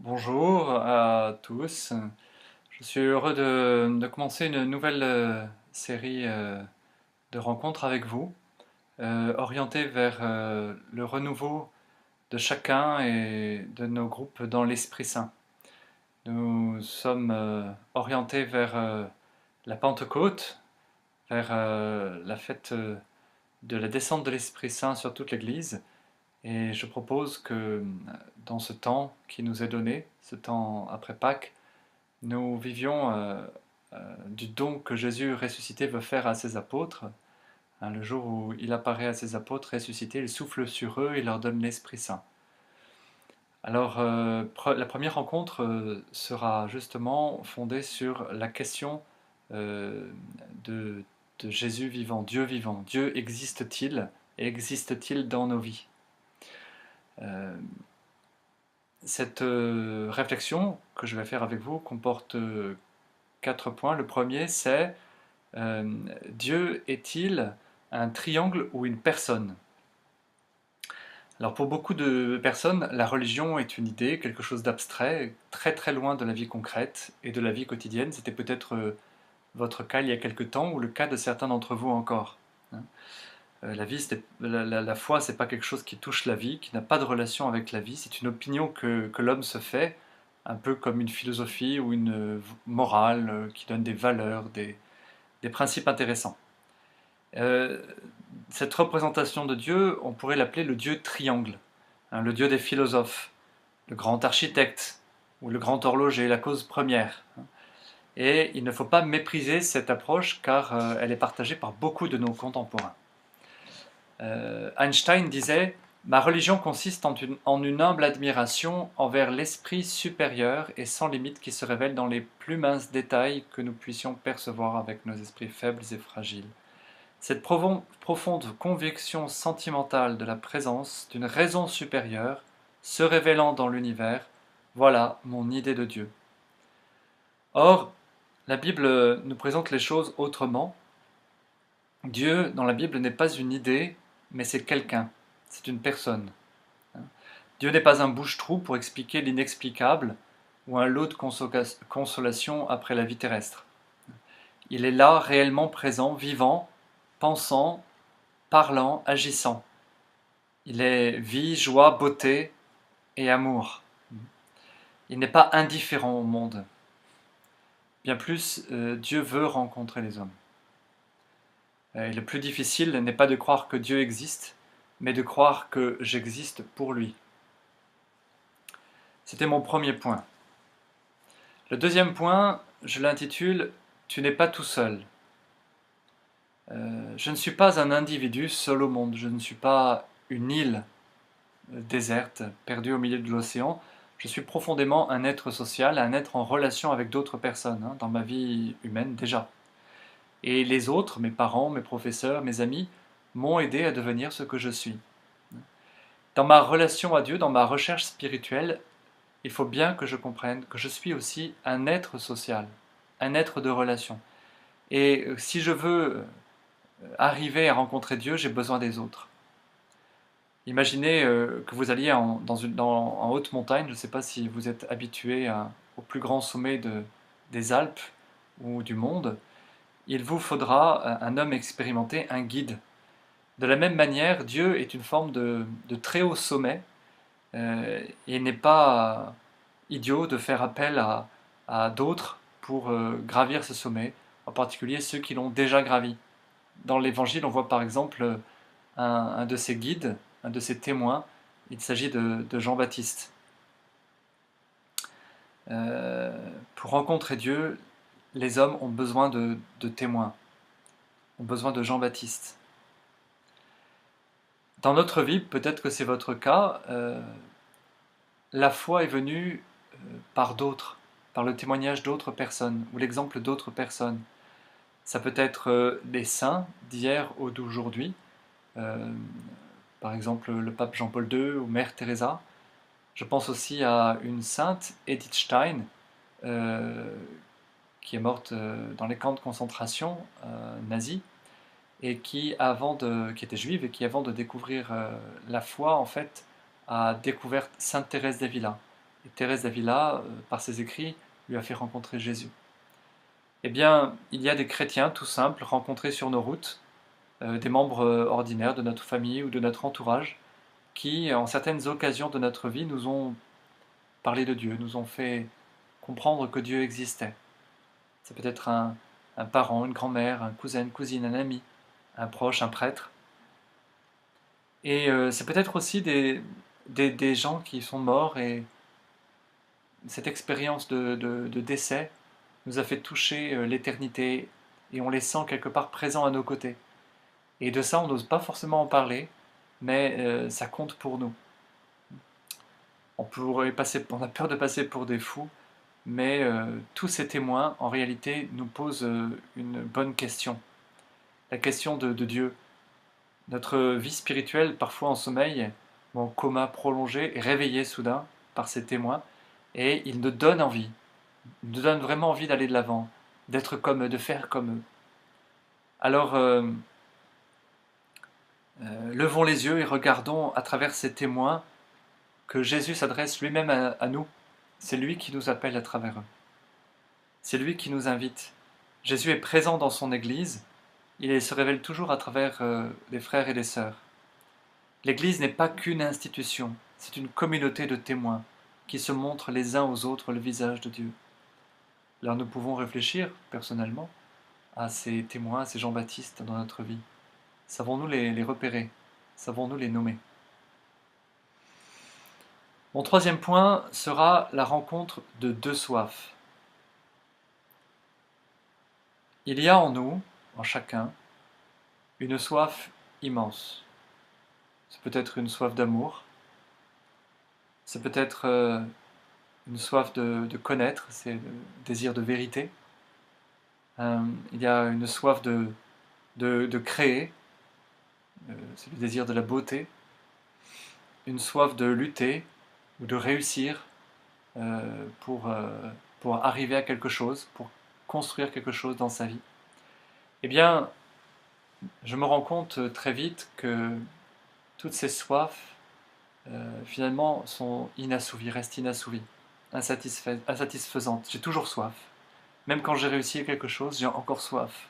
Bonjour à tous. Je suis heureux de commencer une nouvelle série de rencontres avec vous, orientée vers le renouveau de chacun et de nos groupes dans l'Esprit Saint. Nous sommes orientés vers la Pentecôte, vers la fête de la descente de l'Esprit Saint sur toute l'Église. Et je propose que dans ce temps qui nous est donné, ce temps après Pâques, nous vivions du don que Jésus ressuscité veut faire à ses apôtres. Hein, le jour où il apparaît à ses apôtres ressuscités, il souffle sur eux et leur donne l'Esprit Saint. Alors, la première rencontre sera justement fondée sur la question euh, de, de Jésus vivant, Dieu vivant. Dieu existe-t-il et existe-t-il dans nos vies? Euh, Cette réflexion que je vais faire avec vous comporte 4 points. Le premier, c'est Dieu est-il un triangle ou une personne? Alors pour beaucoup de personnes, la religion est une idée, quelque chose d'abstrait, très très loin de la vie concrète et de la vie quotidienne. C'était peut-être votre cas il y a quelque temps ou le cas de certains d'entre vous encore. Hein. La foi, c'est pas quelque chose qui touche la vie, qui n'a pas de relation avec la vie. C'est une opinion que l'homme se fait, un peu comme une philosophie ou une morale qui donne des valeurs, des principes intéressants. Euh, cette représentation de Dieu, on pourrait l'appeler le Dieu triangle, hein, le Dieu des philosophes, le grand architecte ou le grand horloger, la cause première. Et il ne faut pas mépriser cette approche car elle est partagée par beaucoup de nos contemporains. Einstein disait: Ma religion consiste en une humble admiration envers l'esprit supérieur et sans limite qui se révèle dans les plus minces détails que nous puissions percevoir avec nos esprits faibles et fragiles. Cette profonde conviction sentimentale de la présence d'une raison supérieure se révélant dans l'univers, voilà mon idée de Dieu. Or, la Bible nous présente les choses autrement. Dieu, dans la Bible, n'est pas une idée, mais c'est quelqu'un, c'est une personne. Dieu n'est pas un bouche-trou pour expliquer l'inexplicable ou un lot de consolation après la vie terrestre. Il est là, réellement présent, vivant, pensant, parlant, agissant. Il est vie, joie, beauté et amour. Il n'est pas indifférent au monde. Bien plus, Dieu veut rencontrer les hommes. Et le plus difficile n'est pas de croire que Dieu existe, mais de croire que j'existe pour lui. C'était mon premier point. Le deuxième point, je l'intitule Tu n'es pas tout seul. Je ne suis pas un individu seul au monde, je ne suis pas une île déserte, perdue au milieu de l'océan. Je suis profondément un être social, un être en relation avec d'autres personnes, hein, dans ma vie humaine déjà. Et les autres, mes parents, mes professeurs, mes amis, m'ont aidé à devenir ce que je suis. Dans ma relation à Dieu, dans ma recherche spirituelle, il faut bien que je comprenne que je suis aussi un être social, un être de relation. Et si je veux arriver à rencontrer Dieu, j'ai besoin des autres. Imaginez que vous alliez en haute montagne, je ne sais pas si vous êtes habitué au plus grand sommet des Alpes ou du monde, il vous faudra un homme expérimenté, un guide. De la même manière, Dieu est une forme de très haut sommet et il n'est pas idiot de faire appel à d'autres pour gravir ce sommet, en particulier ceux qui l'ont déjà gravi. Dans l'Évangile, on voit par exemple un de ses guides, un de ses témoins, il s'agit de Jean-Baptiste. Pour rencontrer Dieu, les hommes ont besoin de témoins, ont besoin de Jean-Baptiste. Dans notre vie, peut-être que c'est votre cas, la foi est venue par d'autres, par le témoignage d'autres personnes ou l'exemple d'autres personnes. Ça peut être les saints d'hier ou d'aujourd'hui, euh, par exemple le pape Jean-Paul II ou Mère Teresa. Je pense aussi à une sainte, Edith Stein, euh, qui est morte dans les camps de concentration nazis et qui était juive et qui avant de découvrir la foi en fait a découvert Sainte Thérèse d'Avila. Et Thérèse d'Avila, par ses écrits, lui a fait rencontrer Jésus. Eh bien, il y a des chrétiens tout simples rencontrés sur nos routes, des membres ordinaires de notre famille ou de notre entourage, qui, en certaines occasions de notre vie, nous ont parlé de Dieu, nous ont fait comprendre que Dieu existait. Ça peut être un parent, une grand-mère, un cousin, une cousine, un ami, un proche, un prêtre. Et c'est peut-être aussi des gens qui sont morts et cette expérience de décès nous a fait toucher l'éternité et on les sent quelque part présents à nos côtés. Et de ça, on n'ose pas forcément en parler, mais ça compte pour nous. On a peur de passer pour des fous, mais tous ces témoins, en réalité, nous posent une bonne question. La question de Dieu. Notre vie spirituelle, parfois en sommeil, ou en coma prolongé, est réveillée soudain par ces témoins, et ils nous donnent envie, ils nous donnent vraiment envie d'aller de l'avant, d'être comme eux, de faire comme eux. Alors, levons les yeux et regardons à travers ces témoins que Jésus s'adresse lui-même à nous. C'est lui qui nous appelle à travers eux. C'est lui qui nous invite. Jésus est présent dans son Église, il se révèle toujours à travers des frères et des sœurs. L'Église n'est pas qu'une institution, c'est une communauté de témoins qui se montrent les uns aux autres le visage de Dieu. Alors nous pouvons réfléchir personnellement à ces témoins, à ces Jean-Baptiste dans notre vie. Savons-nous les repérer? Savons-nous les nommer? Mon troisième point sera la rencontre de deux soifs. Il y a en nous, en chacun, une soif immense. C'est peut-être une soif d'amour, c'est peut-être une soif de connaître, c'est le désir de vérité. Il y a une soif de créer, c'est le désir de la beauté, une soif de lutter ou de réussir pour arriver à quelque chose, pour construire quelque chose dans sa vie. Eh bien, je me rends compte très vite que toutes ces soifs, finalement, sont inassouvies, restent inassouvies, insatisfaisantes. J'ai toujours soif. Même quand j'ai réussi quelque chose, j'ai encore soif.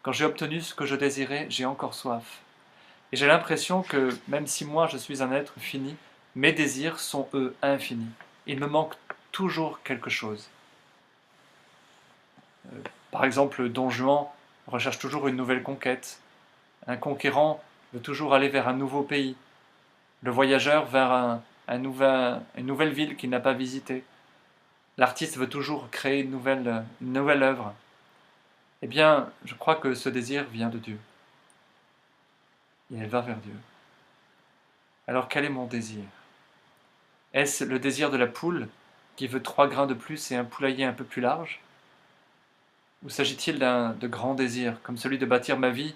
Quand j'ai obtenu ce que je désirais, j'ai encore soif. Et j'ai l'impression que même si moi je suis un être fini, mes désirs sont eux infinis. Il me manque toujours quelque chose. Par exemple, Don Juan recherche toujours une nouvelle conquête. Un conquérant veut toujours aller vers un nouveau pays. Le voyageur vers une nouvelle ville qu'il n'a pas visitée. L'artiste veut toujours créer une nouvelle œuvre. Eh bien, je crois que ce désir vient de Dieu. Et elle va vers Dieu. Alors quel est mon désir? Est-ce le désir de la poule qui veut 3 grains de plus et un poulailler un peu plus large? Ou s'agit-il de grands désirs, comme celui de bâtir ma vie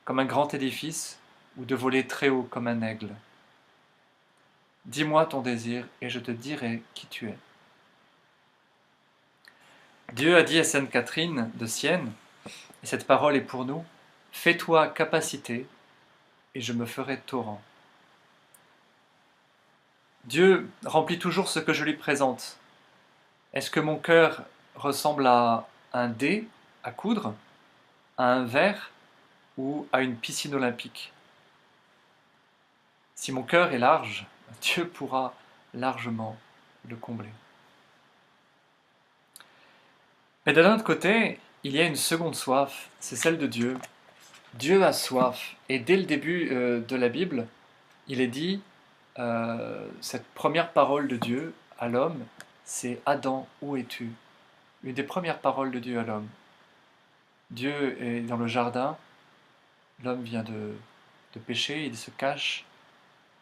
comme un grand édifice ou de voler très haut comme un aigle? Dis-moi ton désir et je te dirai qui tu es. Dieu a dit à Sainte Catherine de Sienne, et cette parole est pour nous, « Fais-toi capacité et je me ferai torrent. » Dieu remplit toujours ce que je lui présente. Est-ce que mon cœur ressemble à un dé à coudre, à un verre ou à une piscine olympique? Si mon cœur est large, Dieu pourra largement le combler. Mais d'un autre côté, il y a une seconde soif, c'est celle de Dieu. Dieu a soif, et dès le début de la Bible, il est dit, cette première parole de Dieu à l'homme, c'est « Adam, où es-tu » Une des premières paroles de Dieu à l'homme. Dieu est dans le jardin, l'homme vient de pécher, il se cache,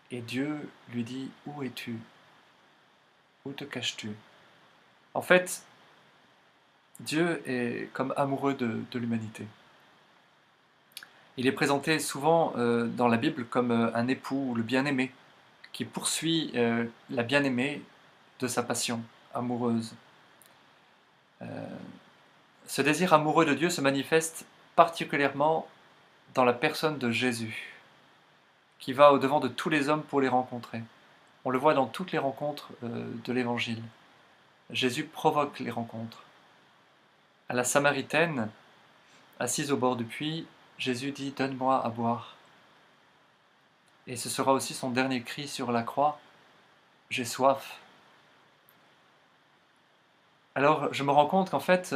et Dieu lui dit « Où es-tu? Où te caches-tu » En fait, Dieu est comme amoureux de l'humanité. Il est présenté souvent dans la Bible comme un époux ou le bien-aimé qui poursuit la bien-aimée de sa passion amoureuse. Ce désir amoureux de Dieu se manifeste particulièrement dans la personne de Jésus, qui va au-devant de tous les hommes pour les rencontrer. On le voit dans toutes les rencontres de l'Évangile. Jésus provoque les rencontres. À la Samaritaine, assise au bord du puits, Jésus dit « Donne-moi à boire ». Et ce sera aussi son dernier cri sur la croix « J'ai soif ». Alors je me rends compte qu'en fait,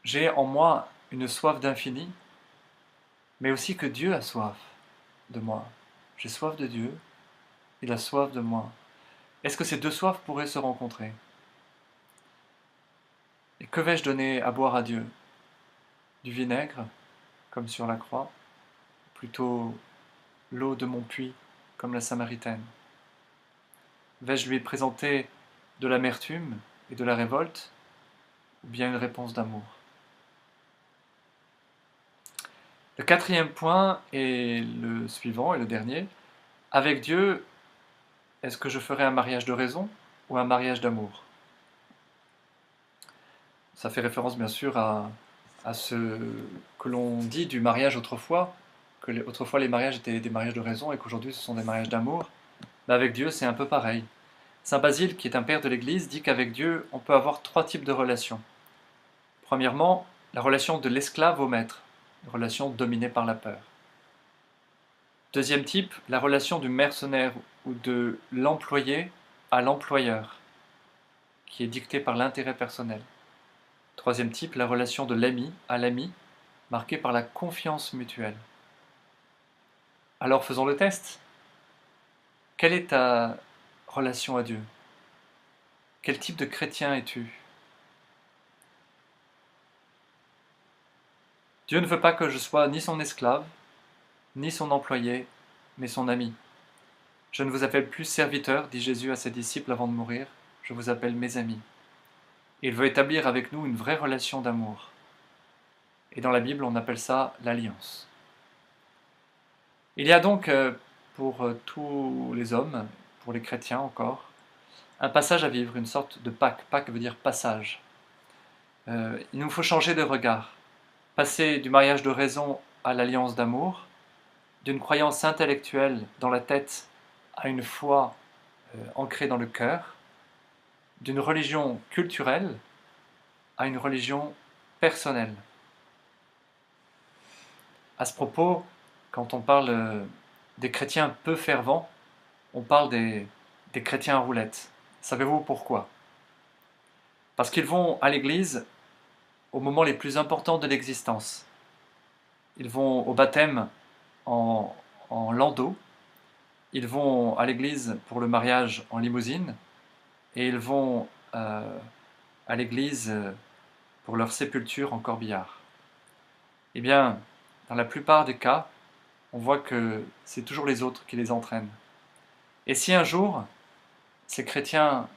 j'ai en moi une soif d'infini, mais aussi que Dieu a soif de moi. J'ai soif de Dieu, il a soif de moi. Est-ce que ces deux soifs pourraient se rencontrer? Et que vais-je donner à boire à Dieu? Du vinaigre, comme sur la croix, plutôt l'eau de mon puits, comme la Samaritaine? Vais-je lui présenter de l'amertume et de la révolte, ou bien une réponse d'amour? Le quatrième point est le suivant, et le dernier. Avec Dieu, est-ce que je ferai un mariage de raison ou un mariage d'amour? Ça fait référence bien sûr à ce que l'on dit du mariage autrefois, que autrefois les mariages étaient des mariages de raison et qu'aujourd'hui ce sont des mariages d'amour. Mais avec Dieu, c'est un peu pareil. Saint Basile, qui est un père de l'Église, dit qu'avec Dieu, on peut avoir trois types de relations. Premièrement, la relation de l'esclave au maître, une relation dominée par la peur. Deuxième type, la relation du mercenaire ou de l'employé à l'employeur, qui est dictée par l'intérêt personnel. Troisième type, la relation de l'ami à l'ami, marquée par la confiance mutuelle. Alors faisons le test. Quelle est ta relation à Dieu? Quel type de chrétien es-tu? Dieu ne veut pas que je sois ni son esclave, ni son employé, mais son ami. Je ne vous appelle plus serviteur, dit Jésus à ses disciples avant de mourir, je vous appelle mes amis. Il veut établir avec nous une vraie relation d'amour. Et dans la Bible, on appelle ça l'alliance. Il y a donc, pour tous les hommes, pour les chrétiens encore, un passage à vivre, une sorte de Pâques. Pâques veut dire passage. Il nous faut changer de regard, passer du mariage de raison à l'alliance d'amour, d'une croyance intellectuelle dans la tête à une foi ancrée dans le cœur, d'une religion culturelle à une religion personnelle. À ce propos, quand on parle des chrétiens peu fervents, on parle des chrétiens à roulettes. Savez-vous pourquoi? Parce qu'ils vont à l'église aux moments les plus importants de l'existence. Ils vont au baptême en landau, ils vont à l'église pour le mariage en limousine, et ils vont à l'église pour leur sépulture en corbillard. Eh bien, dans la plupart des cas, on voit que c'est toujours les autres qui les entraînent. Et si un jour, ces chrétiens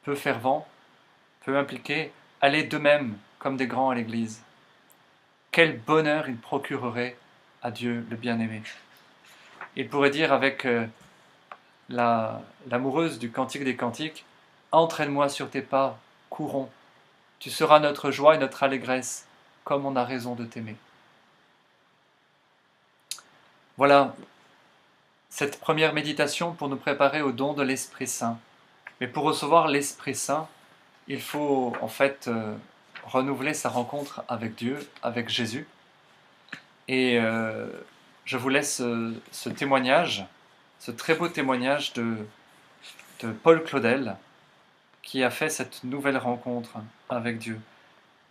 peu fervents, peu impliqués, allaient d'eux-mêmes comme des grands à l'église, quel bonheur ils procureraient à Dieu le bien-aimé. Il pourrait dire avec l'amoureuse du Cantique des Cantiques, « Entraîne-moi sur tes pas, courons, tu seras notre joie et notre allégresse, comme on a raison de t'aimer. » Voilà cette première méditation pour nous préparer au don de l'Esprit Saint. Mais pour recevoir l'Esprit Saint, il faut en fait renouveler sa rencontre avec Dieu, avec Jésus. Et je vous laisse ce témoignage, ce très beau témoignage de Paul Claudel, qui a fait cette nouvelle rencontre avec Dieu.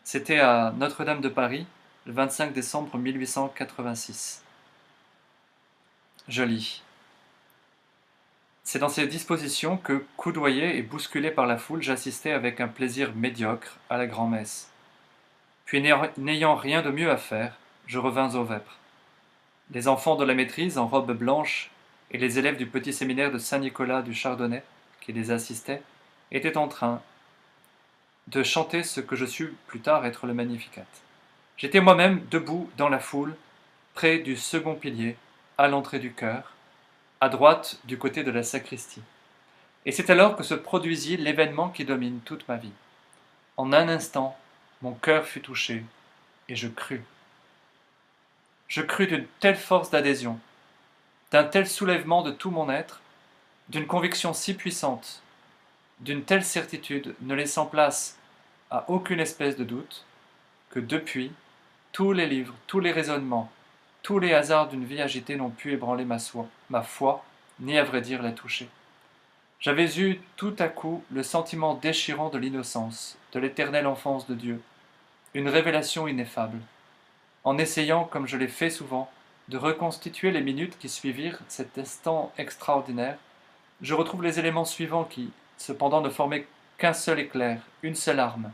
C'était à Notre-Dame de Paris, le 25 décembre 1886. Je lis. C'est dans ces dispositions que, coudoyé et bousculé par la foule, j'assistais avec un plaisir médiocre à la grand-messe. Puis, n'ayant rien de mieux à faire, je revins aux vêpres. Les enfants de la maîtrise, en robe blanche, et les élèves du petit séminaire de Saint-Nicolas du Chardonnay, qui les assistaient, étaient en train de chanter ce que je sus plus tard être le Magnificat. J'étais moi-même debout dans la foule, près du second pilier, à l'entrée du chœur, à droite du côté de la sacristie. Et c'est alors que se produisit l'événement qui domine toute ma vie. En un instant, mon cœur fut touché, et je crus. Je crus d'une telle force d'adhésion, d'un tel soulèvement de tout mon être, d'une conviction si puissante, d'une telle certitude ne laissant place à aucune espèce de doute, que depuis, tous les livres, tous les raisonnements, tous les hasards d'une vie agitée n'ont pu ébranler ma foi, ni à vrai dire la toucher. J'avais eu tout à coup le sentiment déchirant de l'innocence, de l'éternelle enfance de Dieu, une révélation ineffable. En essayant, comme je l'ai fait souvent, de reconstituer les minutes qui suivirent cet instant extraordinaire, je retrouve les éléments suivants qui, cependant, ne formaient qu'un seul éclair, une seule arme,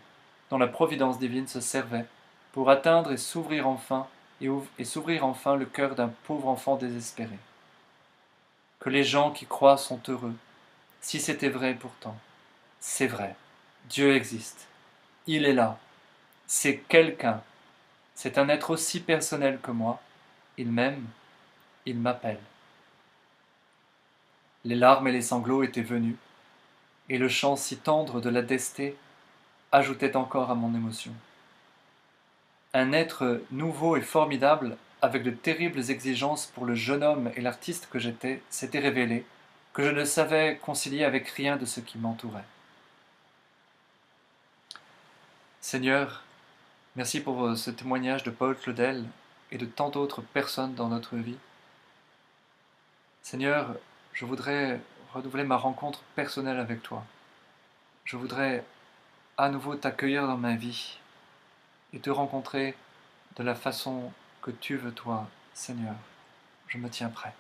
dont la providence divine se servait pour atteindre et s'ouvrir enfin, et s'ouvrir enfin le cœur d'un pauvre enfant désespéré. Que les gens qui croient sont heureux, si c'était vrai pourtant. C'est vrai, Dieu existe, il est là, c'est quelqu'un, c'est un être aussi personnel que moi, il m'aime, il m'appelle. Les larmes et les sanglots étaient venus, et le chant si tendre de la destée ajoutait encore à mon émotion. Un être nouveau et formidable, avec de terribles exigences pour le jeune homme et l'artiste que j'étais, s'était révélé, que je ne savais concilier avec rien de ce qui m'entourait. Seigneur, merci pour ce témoignage de Paul Claudel et de tant d'autres personnes dans notre vie. Seigneur, je voudrais renouveler ma rencontre personnelle avec toi. Je voudrais à nouveau t'accueillir dans ma vie et te rencontrer de la façon que tu veux toi, Seigneur. Je me tiens prêt.